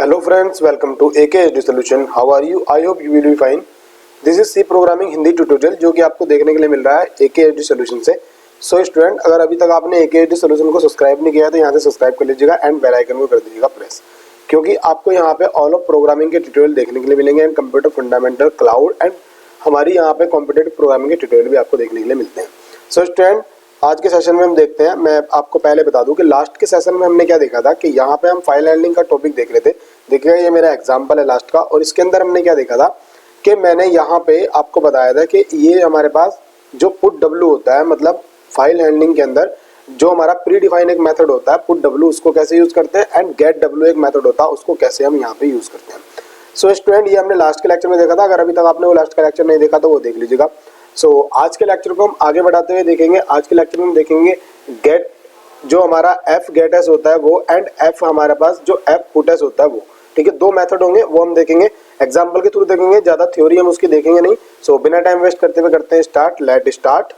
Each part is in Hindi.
Hello friends, welcome to AKHD Solution. How are you? I hope you will be fine. This is C programming Hindi tutorial जो कि आपको देखने के लिए मिल रहा है AKHD Solution से. सो स्टूडेंट, अगर अभी तक आपने AKHD Solution को सब्सक्राइब नहीं किया तो यहाँ से सब्सक्राइब कर लीजिएगा एंड बेल आइकन को कर दीजिएगा प्रेस, क्योंकि आपको यहाँ पे ऑल ऑफ प्रोग्रामिंग के ट्यूटोरियल देखने के लिए मिलेंगे and computer fundamental, cloud and हमारी यहाँ पे कॉम्पिटेटिव प्रोग्रामिंग के ट्यूटोरियल भी आपको देखने के लिए मिलते हैं. सो स्टूडेंट, आज के सेशन में हम देखते हैं. मैं आपको पहले बता दूं कि लास्ट के सेशन में हमने क्या देखा था कि यहाँ पे हम फाइल हैंडलिंग का टॉपिक देख रहे थे. देखिएगा, ये मेरा एग्जांपल है लास्ट का, और इसके अंदर हमने क्या देखा था कि मैंने यहाँ पे आपको बताया था कि ये हमारे पास जो पुट डब्ल्यू होता है, मतलब फाइल हैंडलिंग के अंदर जो हमारा प्री डिफाइन एक मेथड होता है पुट डब्ल्यू, उसको कैसे यूज करते हैं, एंड गेट डब्ल्यू एक मेथड होता है, उसको कैसे हम यहाँ पे यूज करते हैं. सो स्टूडेंट, ये हमने लास्ट के लेक्चर में देखा था. अगर अभी तक आपने वो लास्ट का लेक्चर नहीं देखा तो वो देख लीजिएगा. सो आज के लेक्चर को हम आगे बढ़ाते हुए देखेंगे. आज के लेक्चर में हम देखेंगे गेट, जो हमारा एफ गेट एस होता है वो, एंड एफ हमारे पास जो एफ पुट एस होता है वो. ठीक है, दो मेथड होंगे, वो हम देखेंगे एग्जांपल के थ्रू देखेंगे, ज्यादा थ्योरी हम उसकी देखेंगे नहीं. सो बिना टाइम वेस्ट करते हुए करते हैं start. Let start.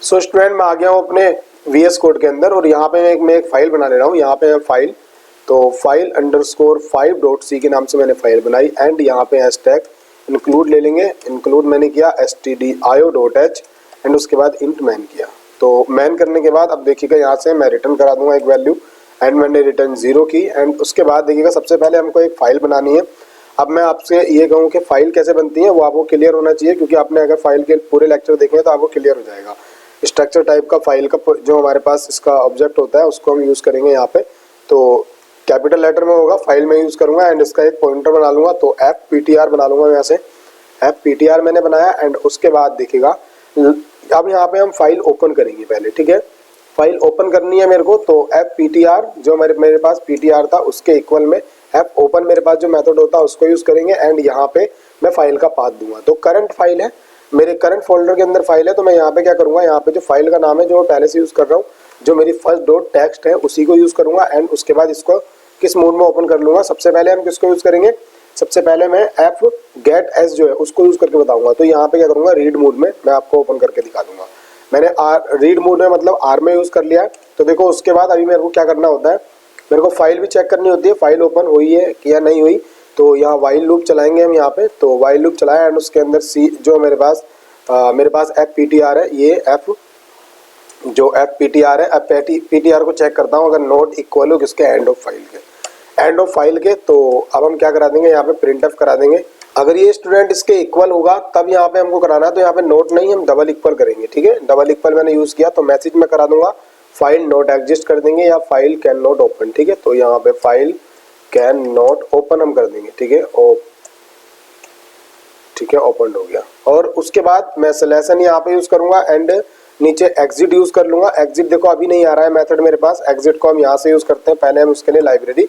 So student, मैं आ गया हूँ अपने VS कोड के अंदर, और यहाँ पे मैं एक फाइल बना ले रहा हूँ. यहाँ पे फाइल, तो फाइल अंडरस्कोर 5.c के नाम से मैंने फाइल बनाई, एंड यहाँ पे हैशटैग इंक्लूड ले लेंगे. इंक्लूड मैंने किया stdio.h एंड उसके बाद इंट मैन किया. तो मैन करने के बाद अब देखिएगा, यहाँ से मैं रिटर्न करा दूंगा एक वैल्यू, एंड मैंने रिटर्न 0 की. एंड उसके बाद देखिएगा, सबसे पहले हमको एक फाइल बनानी है. अब मैं आपसे ये कहूँ कि फाइल कैसे बनती है वो आपको क्लियर होना चाहिए, क्योंकि आपने अगर फाइल के पूरे लेक्चर देखे तो आपको क्लियर हो जाएगा. स्ट्रक्चर टाइप का फाइल का जो हमारे पास इसका ऑब्जेक्ट होता है उसको हम यूज़ करेंगे यहाँ पे. तो कैपिटल लेटर में होगा, फाइल में यूज़ करूँगा, एंड इसका एक पॉइंटर बना लूँगा. तो fptr बना लूँगा यहाँ से. fptr मैंने बनाया, एंड उसके बाद देखिएगा, अब यहाँ पे हम फाइल ओपन करेंगे पहले. ठीक है, फाइल ओपन करनी है मेरे को. तो fptr जो मेरे पास ptr था उसके इक्वल में f ओपन मेरे पास जो मेथड होता है उसको यूज़ करेंगे, एंड यहाँ पे मैं फाइल का पाथ दूंगा. तो करंट फाइल है, मेरे करंट फोल्डर के अंदर फाइल है. तो मैं यहाँ पे क्या करूँगा, यहाँ पे जो फाइल का नाम है जो मैं पहले से यूज़ कर रहा हूँ, जो मेरी फर्स्ट डॉट टेक्स्ट है उसी को यूज़ करूँगा. एंड उसके बाद इसको किस मोड में ओपन कर लूँगा. सबसे पहले हम किसको यूज़ करेंगे, सबसे पहले मैं एफ गेट एस जो है उसको यूज़ करके बताऊँगा. तो यहाँ पे क्या करूँगा, रीड मोड में मैं आपको ओपन करके दिखा दूँगा. मैंने रीड मोड में मतलब आर में यूज़ कर लिया. तो देखो, उसके बाद अभी मेरे को क्या करना होता है, मेरे को फाइल भी चेक करनी होती है, फाइल ओपन हुई है या नहीं हुई. तो यहाँ वाइल लूप चलाएंगे हम यहाँ पे. तो वाइल लूप चलाया, एंड उसके अंदर सी जो मेरे पास fptr है, ये एफ जो fptr है, fptr को चेक करता हूँ अगर नॉट इक्वल हो किसके, एंड ऑफ फाइल के. तो अब हम क्या करा देंगे, यहाँ पे प्रिंट एफ करा देंगे. अगर ये स्टूडेंट इसके इक्वल होगा तब यहाँ पे हमको कराना है. तो यहाँ पे नोट नहीं, हम डबल इक्वल करेंगे. ठीक है, डबल इक्वल मैंने यूज किया. तो मैसेज में करा दूंगा फाइल नॉट एग्जिस्ट कर देंगे, या फाइल कैन नॉट ओपन. ठीक है, तो यहाँ पे फाइल कैन नॉट ओपन हम कर देंगे. ठीक है, ठीक है, ओपन हो गया. और उसके बाद मैं सिलेक्शन यहाँ पे यूज करूंगा, एंड नीचे एग्जिट यूज कर लूंगा. एग्जिट देखो अभी नहीं आ रहा है मेथड मेरे पास. एग्जिट को हम यहाँ से यूज करते हैं. पहले हम उसके लिए लाइब्रेरी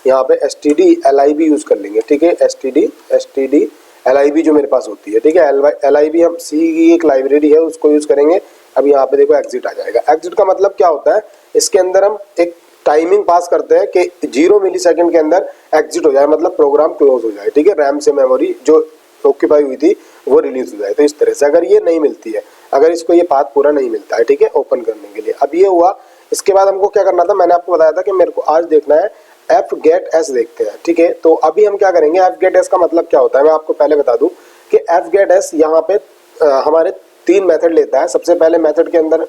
यहाँ पे stdlib यूज कर लेंगे. ठीक है, stdlib जो मेरे पास होती है. ठीक है, lib हम सी की एक लाइब्रेरी है उसको यूज करेंगे. अब यहाँ पे देखो एग्जिट आ जाएगा. एग्जिट का मतलब क्या होता है, इसके अंदर हम एक टाइमिंग पास करते हैं कि 0 मिलीसेकंड के अंदर एग्जिट हो जाए, मतलब प्रोग्राम क्लोज हो जाए. ठीक है, रैम से मेमोरी जो ऑक्यूपाई हुई थी वो रिलीज हो जाए. तो इस तरह से अगर ये नहीं मिलती है, अगर इसको ये पाथ पूरा नहीं मिलता है, ठीक है, ओपन करने के लिए. अब ये हुआ. इसके बाद हमको क्या करना था, मैंने आपको बताया था कि मेरे को आज देखना है एफ गेट एस देखते हैं. ठीक है, तो अभी हम क्या करेंगे, एफ गेट एस का मतलब क्या होता है मैं आपको पहले बता दूं कि एफ गेट एस यहाँ पे हमारे 3 मेथड लेता है. सबसे पहले मेथड के अंदर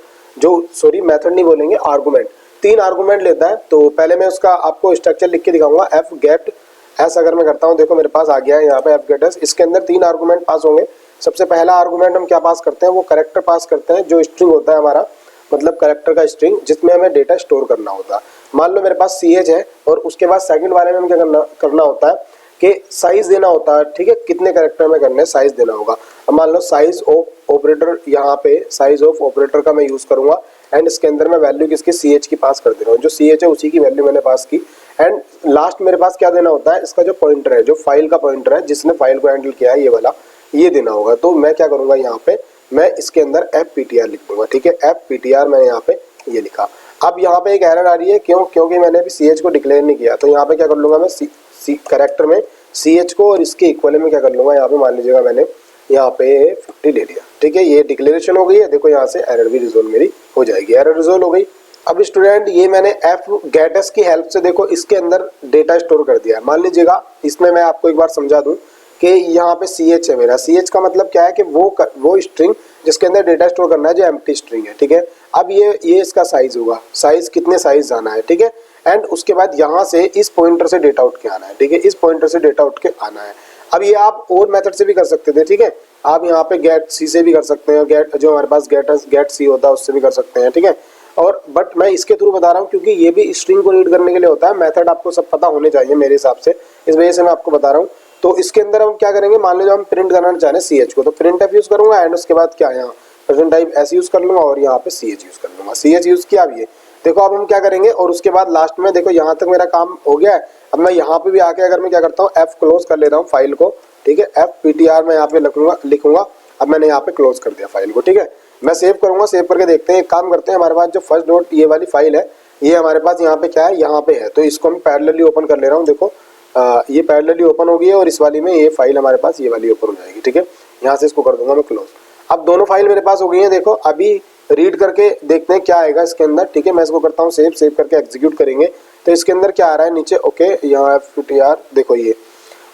मेथड नहीं बोलेंगे, आर्गुमेंट, 3 आर्गुमेंट लेता है. तो पहले मैं उसका आपको स्ट्रक्चर लिख के दिखाऊंगा. एफ गेट एस अगर मैं करता हूँ, देखो मेरे पास आ गया है यहाँ पे एफ गेट एस. इसके अंदर 3 आर्गुमेंट पास होंगे. सबसे पहला आर्गुमेंट हम क्या पास करते हैं, वो कैरेक्टर पास करते हैं, जो स्ट्रिंग होता है हमारा, मतलब कैरेक्टर का स्ट्रिंग जिसमें हमें डेटा स्टोर करना होता है. मान लो मेरे पास ch है, और उसके बाद सेकंड वाले में हम क्या करना होता है कि साइज देना होता है. ठीक है, कितने कैरेक्टर में करने साइज देना होगा. अब मान लो साइज ऑफ ऑपरेटर, यहाँ पे साइज ऑफ ऑपरेटर का मैं यूज करूंगा, एंड इसके अंदर मैं वैल्यू किसकी ch की पास कर दे रहा हूँ. जो ch है उसी की वैल्यू मैंने पास की. एंड लास्ट मेरे पास क्या देना होता है, इसका जो पॉइंटर है, जो फाइल का पॉइंटर है जिसने फाइल को हैंडल किया है, ये वाला, ये देना होगा. तो मैं क्या करूंगा, यहाँ पे मैं इसके अंदर fptr लिख दूंगा. ठीक है, fptr मैंने यहाँ पे ये लिखा. अब यहाँ पे एक एरर आ रही है, क्योंकि मैंने अभी ch को डिक्लेयर नहीं किया. तो यहाँ पे क्या कर लूंगा, मैं कैरेक्टर में ch को और इसके इक्वल में क्या कर लूंगा, यहाँ पे मान लीजिएगा मैंने यहाँ पे 50 ले लिया. ठीक है, ये डिक्लेरेशन हो गई है. देखो यहाँ से एरर भी रिजोल्व मेरी हो जाएगी, एरर रिजोल्व हो गई। अब स्टूडेंट ये मैंने एफ गेटस की हेल्प से देखो इसके अंदर डेटा स्टोर कर दिया है। मान लीजिएगा इसमें मैं आपको एक बार समझा दूं कि यहाँ पे सी एच है मेरा, सी एच का मतलब क्या है कि वो स्ट्रिंग जिसके अंदर डेटा स्टोर करना है जो एम्प्टी स्ट्रिंग है, ठीक है। अब ये इसका साइज होगा, साइज कितने साइज जाना है, ठीक है। एंड उसके बाद यहाँ से इस पॉइंटर से डेटा उठ के आना है, ठीक है, इस पॉइंटर से डेटा उठ के आना है। अब ये आप और मेथड से भी कर सकते थे, ठीक है, आप यहाँ पे गेट सी से भी कर सकते हैं, गेट जो हमारे पास गेट सी होता है उससे भी कर सकते हैं, ठीक है। और बट मैं इसके थ्रू बता रहा हूँ क्योंकि ये भी स्ट्रिंग को रीड करने के लिए होता है, मेथड आपको सब पता होने चाहिए मेरे हिसाब से, इस वजह से मैं आपको बता रहा हूँ। तो इसके अंदर हम क्या करेंगे, मान लीजिए हम प्रिंट करना चाह रहे हैं सी एच को, तो प्रिंट एफ यूज करूंगा एंड उसके बाद क्या यहाँ प्रेजेंट टाइप ऐसे यूज कर लूंगा और यहाँ पे सी एच यूज कर लूंगा। सी एच यूज किया, अब ये देखो अब हम क्या करेंगे और उसके बाद लास्ट में देखो यहाँ तक मेरा काम हो गया है। अब मैं यहाँ पे भी आके अगर मैं क्या करता हूँ एफ क्लोज कर लेता हूँ फाइल को, ठीक है, एफ पी टी आर मैं यहाँ पे लिखूंगा। अब मैंने यहाँ पे क्लोज कर दिया फाइल को, ठीक है। मैं सेव करूंगा, सेव करके देखते हैं, एक काम करते हैं, हमारे पास जो फर्स्ट डॉट ये वाली फाइल है ये हमारे पास यहाँ पे क्या है, यहाँ पे है, तो इसको मैं पैरेलली ओपन कर ले रहा हूँ। देखो ये पैरेलली ओपन हो गई है और इस वाली में ये फाइल हमारे पास ये वाली ओपन हो जाएगी, ठीक है। यहाँ से इसको कर दूंगा मैं क्लोज। अब दोनों फाइल मेरे पास हो गई है, देखो अभी रीड करके देखते हैं क्या आएगा इसके अंदर, ठीक है। मैं इसको करता हूँ सेव, सेव करके एग्जीक्यूट करेंगे तो इसके अंदर क्या आ रहा है नीचे, ओके, यहाँ FTR देखो ये,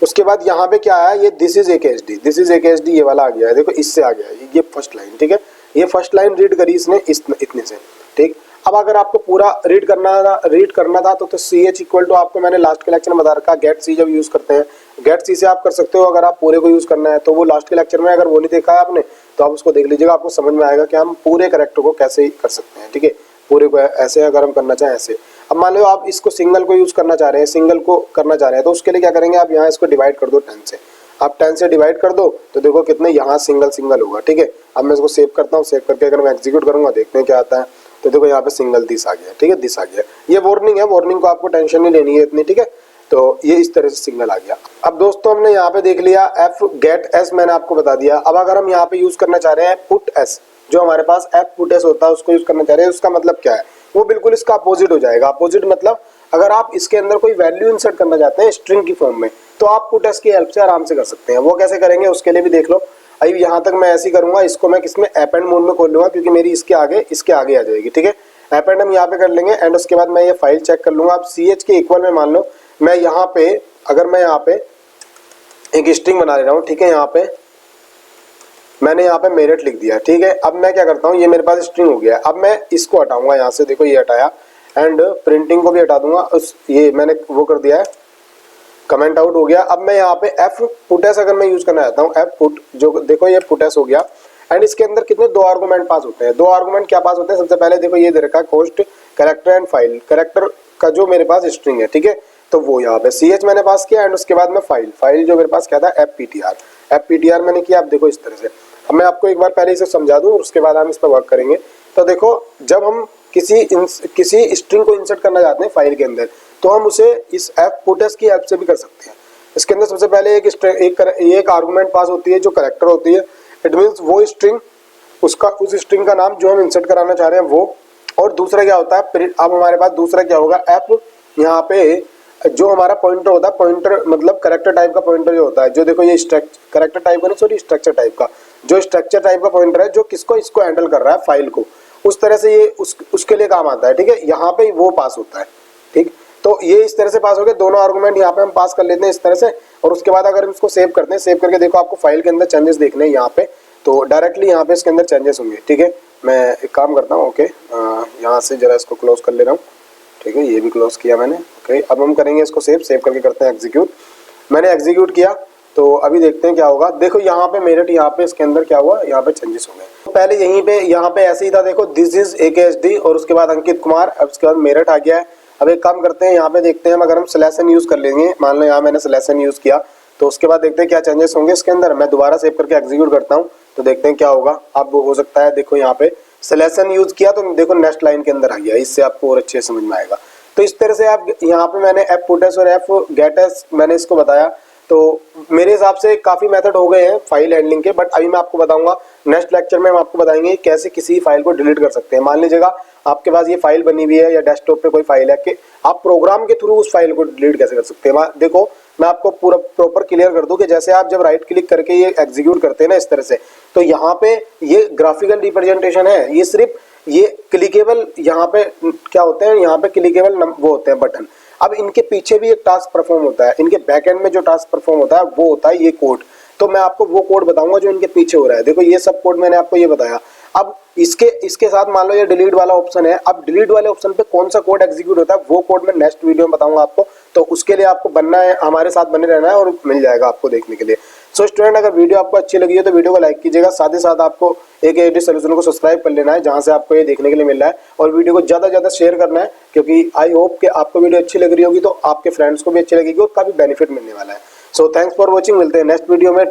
उसके बाद यहाँ पे क्या आया, ये this is AKSD, this is AKSD ये वाला आ गया है, देखो इससे आ गया है ये फर्स्ट लाइन, ठीक है। ये फर्स्ट लाइन रीड करी इसने इतने से, ठीक। अब अगर आपको पूरा रीड करना था तो सी एच इक्वल टू आपको मैंने लास्ट के लेक्चर में बता रखा, गेट सी जब यूज करते हैं, गेट सी से आप कर सकते हो अगर आप पूरे को यूज करना है तो, वो लास्ट के लेक्चर में अगर वो नहीं देखा है आपने तो आप उसको देख लीजिएगा, आपको समझ में आएगा कि हम पूरे कैरेक्टर को कैसे कर सकते हैं, ठीक है। पूरे को ऐसे अगर हम करना चाहें ऐसे। अब मान लो आप इसको सिंगल को यूज करना चाह रहे हैं, सिंगल को करना चाह रहे हैं तो उसके लिए क्या करेंगे, आप यहाँ इसको डिवाइड कर दो 10 से, आप 10 से डिवाइड कर दो तो देखो कितने यहाँ सिंगल होगा, ठीक है। अब मैं इसको सेव करता हूँ, सेव करके अगर मैं एग्जीक्यूट करूंगा देखते हैं क्या आता है, तो देखो यहाँ पे सिंगल दिस आ गया, ठीक है, दिस आ गया। ये वार्निंग है, वार्निंग को आपको टेंशन नहीं लेनी है इतनी, ठीक है। तो ये इस तरह से सिंगल आ गया। अब दोस्तों हमने यहाँ पे देख लिया एफ गेट एस मैंने आपको बता दिया। अब अगर हम यहाँ पे यूज करना चाह रहे हैं पुट एस, जो हमारे पास एफ पुट एस होता है उसको यूज करना चाह रहे हैं, उसका मतलब क्या है, वो बिल्कुल इसका अपोजिट हो जाएगा। अपोजिट मतलब अगर आप इसके अंदर कोई वैल्यू इंसर्ट करना चाहते हैं स्ट्रिंग की फॉर्म में तो आप पुट एस की हेल्प से आराम से कर सकते हैं। वो कैसे करेंगे उसके लिए भी देख लो। अभी यहाँ तक मैं ऐसे ही करूंगा, इसको मैं किसमें अपेंड मोड में खोल लूंगा क्योंकि मेरी इसके आगे आ जाएगी, ठीक है। अपेंड हम यहाँ पे कर लेंगे एंड उसके बाद मैं ये फाइल चेक कर लूंगा। अब सी एच के इक्वल में मान लो मैं यहाँ पे अगर मैं यहाँ पे एक स्ट्रिंग बना ले रहा हूँ, ठीक है, यहाँ पे मैंने यहाँ पे मेरिट लिख दिया, ठीक है। अब मैं क्या करता हूँ, ये मेरे पास स्ट्रिंग हो गया। अब मैं इसको हटाऊंगा यहाँ से, देखो ये हटाया एंड प्रिंटिंग को भी हटा दूंगा, उस ये मैंने वो कर दिया है, कमेंट आउट हो गया। अब मैं यहाँ पे एफ पुटेस अगर मैं यूज करना चाहता हूँ, एफ पुट, जो देखो ये पुटेस हो गया एंड इसके अंदर कितने दो आर्गुमेंट पास होते हैं। दो आर्गुमेंट क्या पास होते हैं, सबसे पहले देखो ये दे रखा है post character and file, character का जो मेरे पास स्ट्रिंग है, ठीक है, तो वो यहाँ पे सी एच मैंने पास किया एंड उसके बाद में फाइल जो मेरे पास क्या था FPTR मैंने किया। अब देखो इस तरह से, अब मैं आपको एक बार पहले इसे समझा दूं और उसके बाद हम इस पर वर्क करेंगे। तो देखो जब हम किसी स्ट्रिंग को इंसर्ट करना चाहते हैं फाइल के अंदर तो हम उसे इस एफ पुटेस की हेल्प से भी कर सकते हैं। इसके अंदर सबसे पहले एक आर्गुमेंट पास होती है जो कैरेक्टर होती है, इट मीन्स वो स्ट्रिंग उस स्ट्रिंग का नाम जो हम इंसर्ट कराना चाह रहे हैं वो, और दूसरा क्या होता है, अब हमारे पास दूसरा क्या होगा, एफ यहाँ पे जो हमारा पॉइंटर होता है, पॉइंटर मतलब कैरेक्टर टाइप का पॉइंटर जो होता है, जो देखो ये कैरेक्टर टाइप का नहीं सॉरी स्ट्रक्चर टाइप का, जो स्ट्रक्चर टाइप का पॉइंटर है जो इसको हैंडल कर रहा है फाइल को, उस तरह से ये उसके लिए काम आता है, ठीक है। यहाँ पे वो पास होता है, ठीक, तो ये इस तरह से पास हो गए दोनों आर्गुमेंट यहाँ पे हम पास कर लेते हैं इस तरह से। और उसके बाद अगर हम इसको सेव करते हैं, सेव करके देखो आपको फाइल के अंदर चेंजेस देखने हैं यहाँ पे, तो डायरेक्टली यहाँ पे इसके अंदर चेंजेस होंगे, ठीक है। मैं एक काम करता हूँ, ओके, यहाँ से जरा इसको क्लोज कर ले रहा हूँ, ठीक है, ये भी क्लोज किया मैंने, ओके। अब हम करेंगे इसको सेव करके करते हैं एग्जीक्यूट। मैंने एग्जीक्यूट किया तो अभी देखते हैं क्या होगा। देखो यहाँ पे मेरिट, यहाँ पे इसके अंदर क्या हुआ, यहाँ पे चेंजेस हो गए। तो पहले यहाँ पे ऐसे ही था, देखो दिस इज AKSD और उसके बाद अंकित कुमार, अब उसके बाद मेरिट आ गया है। अब एक काम करते हैं, यहाँ पे देखते हैं अगर हम स्लैशन यूज कर लेंगे, मान लो यहाँ मैंने स्लैशन यूज किया तो उसके बाद देखते हैं क्या चेंजेस होंगे इसके अंदर। मैं दोबारा सेव करके एग्जीक्यूट करता हूँ तो देखते हैं क्या होगा। अब हो सकता है देखो यहाँ पे स्लैशन यूज किया तो देखो नेक्स्ट लाइन के अंदर आ गया, इससे आपको और अच्छे समझ में आएगा। तो इस तरह से आप यहाँ पे मैंने एफ पुटेस और एफ गेटेस मैंने इसको बताया, तो मेरे हिसाब से काफी मेथड हो गए हैं फाइल हैंडलिंग के, बट अभी मैं आपको बताऊंगा नेक्स्ट लेक्चर में हम आपको बताएंगे कैसे किसी फाइल को डिलीट कर सकते हैं। मान लीजिएगा आपके पास ये फाइल बनी हुई है या डेस्कटॉप पे कोई फाइल है कि आप प्रोग्राम के थ्रू उस फाइल को डिलीट कैसे कर सकते हैं। देखो मैं आपको पूरा प्रॉपर क्लियर कर दूं कि जैसे आप जब राइट क्लिक करके ये एग्जीक्यूट करते हैं ना इस तरह से, तो यहाँ पे ये ग्राफिकल रिप्रेजेंटेशन है, ये सिर्फ ये क्लिकेबल यहाँ पे क्या होते हैं, यहाँ पे क्लिकेबल वो होते हैं बटन। अब इनके पीछे भी एक टास्क परफॉर्म होता है, इनके बैक एंड में जो टास्क परफॉर्म होता है वो होता है ये कोड। तो मैं आपको वो कोड बताऊंगा जो इनके पीछे हो रहा है। देखो ये सब कोड मैंने आपको ये बताया। अब इसके साथ मान लो ये डिलीट वाला ऑप्शन है। अब डिलीट वाले ऑप्शन पे कौन सा कोड एग्जीक्यूट होता है वो कोड मैं नेक्स्ट वीडियो में बताऊंगा आपको। तो उसके लिए आपको बनना है, हमारे साथ बने रहना है और मिल जाएगा आपको देखने के लिए। सो स्टूडेंट, अगर वीडियो आपको अच्छी लगी है तो वीडियो को लाइक कीजिएगा। साथ ही साथ आपको एक सॉल्यूशन को सब्सक्राइब कर लेना है जहां से आपको ये देखने के लिए मिल रहा है, और वीडियो को ज़्यादा से ज़्यादा शेयर करना है, क्योंकि आई होप कि आपको वीडियो अच्छी लग रही होगी तो आपके फ्रेंड्स को भी अच्छी लगेगी और काफ़ी बेनिफिट मिलने वाला है। सो थैंक्स फॉर वॉचिंग, मिलते हैं नेक्स्ट वीडियो में।